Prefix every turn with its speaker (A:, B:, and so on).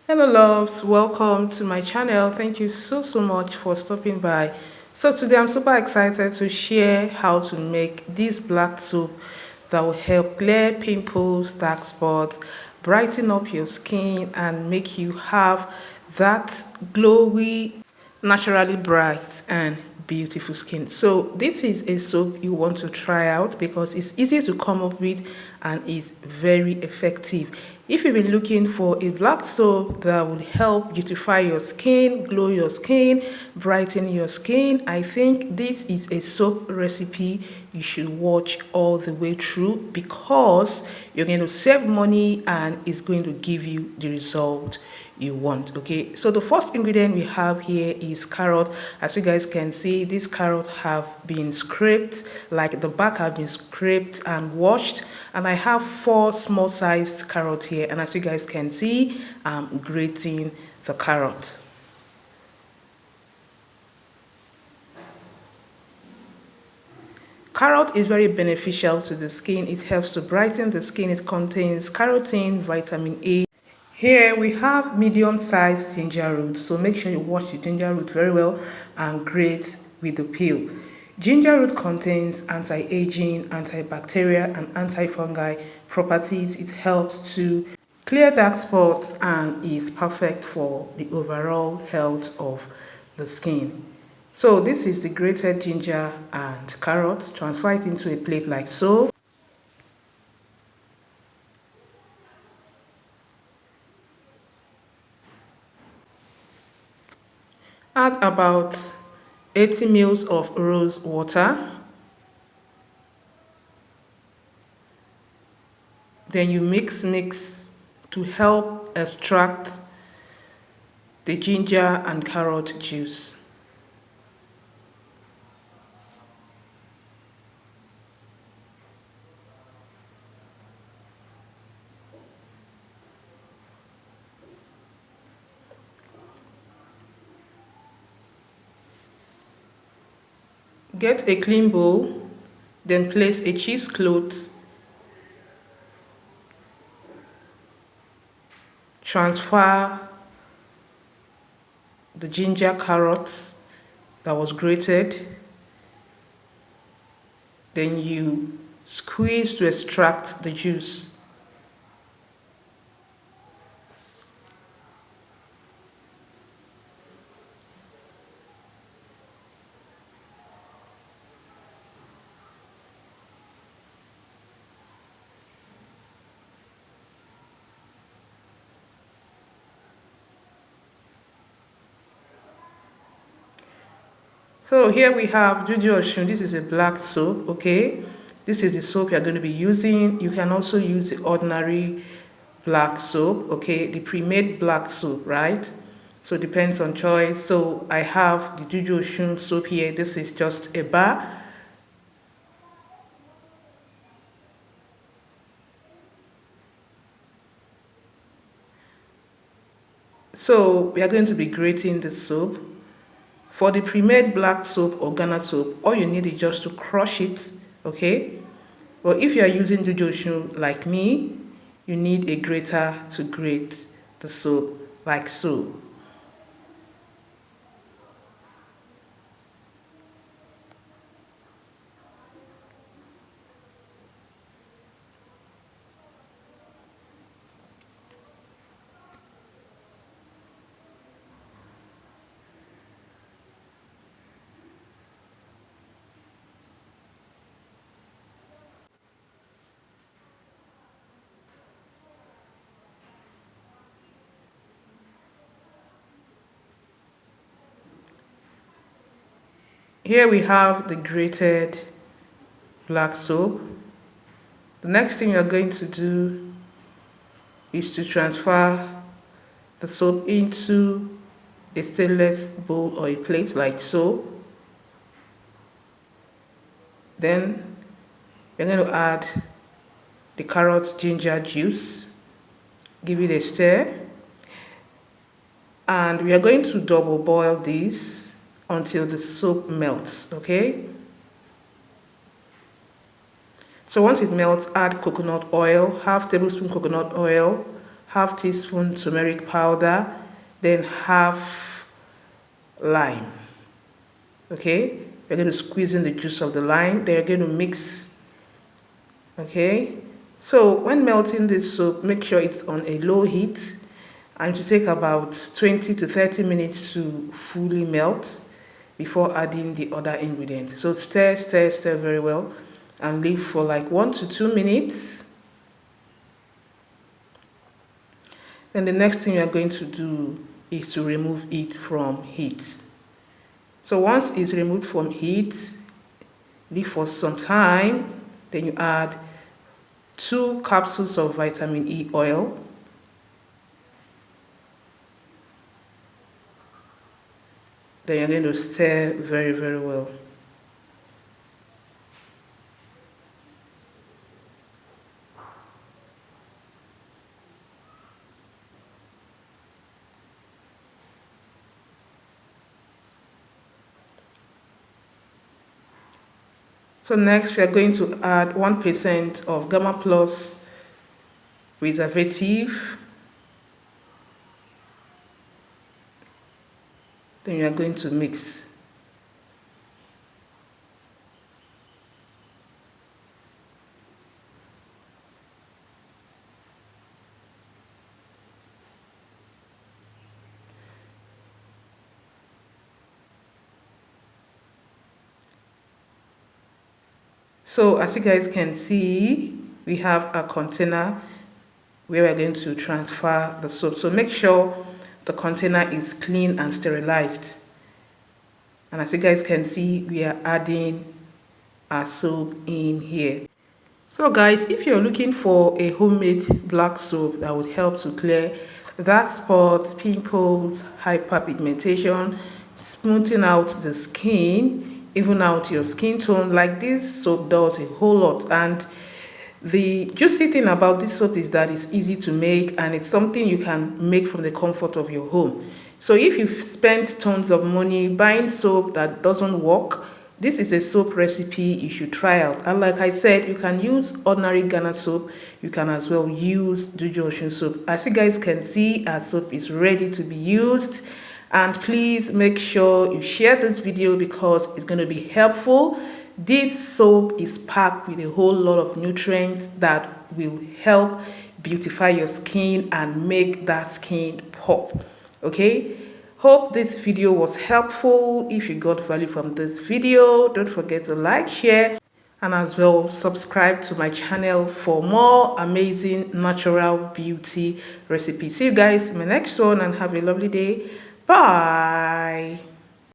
A: Hello loves, welcome to my channel. Thank you so much for stopping by. So today I'm super excited to share how to make this black soap that will help clear pimples, dark spots, brighten up your skin and make you have that glowy, naturally bright and beautiful skin. So this is a soap you want to try out because it's easy to come up with and is very effective. If you've been looking for a black soap that will help beautify your skin, glow your skin, brighten your skin, I think this is a soap recipe you should watch all the way through because you're going to save money and it's going to give you the result you want. Okay, so the first ingredient we have here is carrot. As you guys can see, these carrots have been scraped, like the back have been scraped and washed, and I have 4 small sized carrots here, and as you guys can see, I'm grating the carrot. Carrot is very beneficial to the skin. It helps to brighten the skin. It contains carotene, vitamin A. Here we have medium-sized ginger root, so make sure you wash the ginger root very well and grate with the peel. Ginger root contains anti-aging, antibacterial and antifungal properties. It helps to clear dark spots and is perfect for the overall health of the skin. So this is the grated ginger and carrot. Transfer it into a plate like so. Add about 80 ml of rose water. Then you mix to help extract the ginger and carrot juice. Get a clean bowl, then place a cheesecloth. Transfer the ginger carrots that was grated. Then you squeeze to extract the juice. So here we have Juju Oshun. This is a black soap, okay? This is the soap you're going to be using. You can also use the ordinary black soap, okay? The pre-made black soap, right? So it depends on choice. So I have the Juju Oshun soap here. This is just a bar. So we are going to be grating the soap. For the pre-made black soap or Ghana soap, all you need is just to crush it, okay? But if you are using Jujoshu like me, you need a grater to grate the soap like so. Here we have the grated black soap. The next thing you're going to do is to transfer the soap into a stainless bowl or a plate like so. Then you're going to add the carrot ginger juice, give it a stir, and we are going to double boil this until the soap melts, okay? So once it melts, add coconut oil, half tablespoon coconut oil, half teaspoon turmeric powder, then half lime. Okay, you're going to squeeze in the juice of the lime, then you're going to mix. Okay, so when melting this soap, make sure it's on a low heat and to take about 20 to 30 minutes to fully melt before adding the other ingredients. So stir, stir, stir very well and leave for like 1 to 2 minutes. Then the next thing you are going to do is to remove it from heat. So once it's removed from heat, leave for some time. Then you add 2 capsules of vitamin E oil. Then you're going to stir very, very well. So next we are going to add 1% of Gamma Plus preservative. Then you are going to mix. So as you guys can see, we have a container where we're going to transfer the soap. So make sure the container is clean and sterilized. And as you guys can see, we are adding our soap in here. So guys, if you're looking for a homemade black soap that would help to clear dark spots, pimples, hyperpigmentation, smoothing out the skin, even out your skin tone, like this soap does a whole lot. And the juicy thing about this soap is that it's easy to make and it's something you can make from the comfort of your home. So if you've spent tons of money buying soap that doesn't work, this is a soap recipe you should try out. And like I said, you can use ordinary Ghana soap. You can as well use Dudu Ocean soap. As you guys can see, our soap is ready to be used. And please make sure you share this video because it's going to be helpful. This soap is packed with a whole lot of nutrients that will help beautify your skin and make that skin pop. Okay? Hope this video was helpful. If you got value from this video, don't forget to like, share, and as well subscribe to my channel for more amazing natural beauty recipes. See you guys in my next one and have a lovely day. Bye.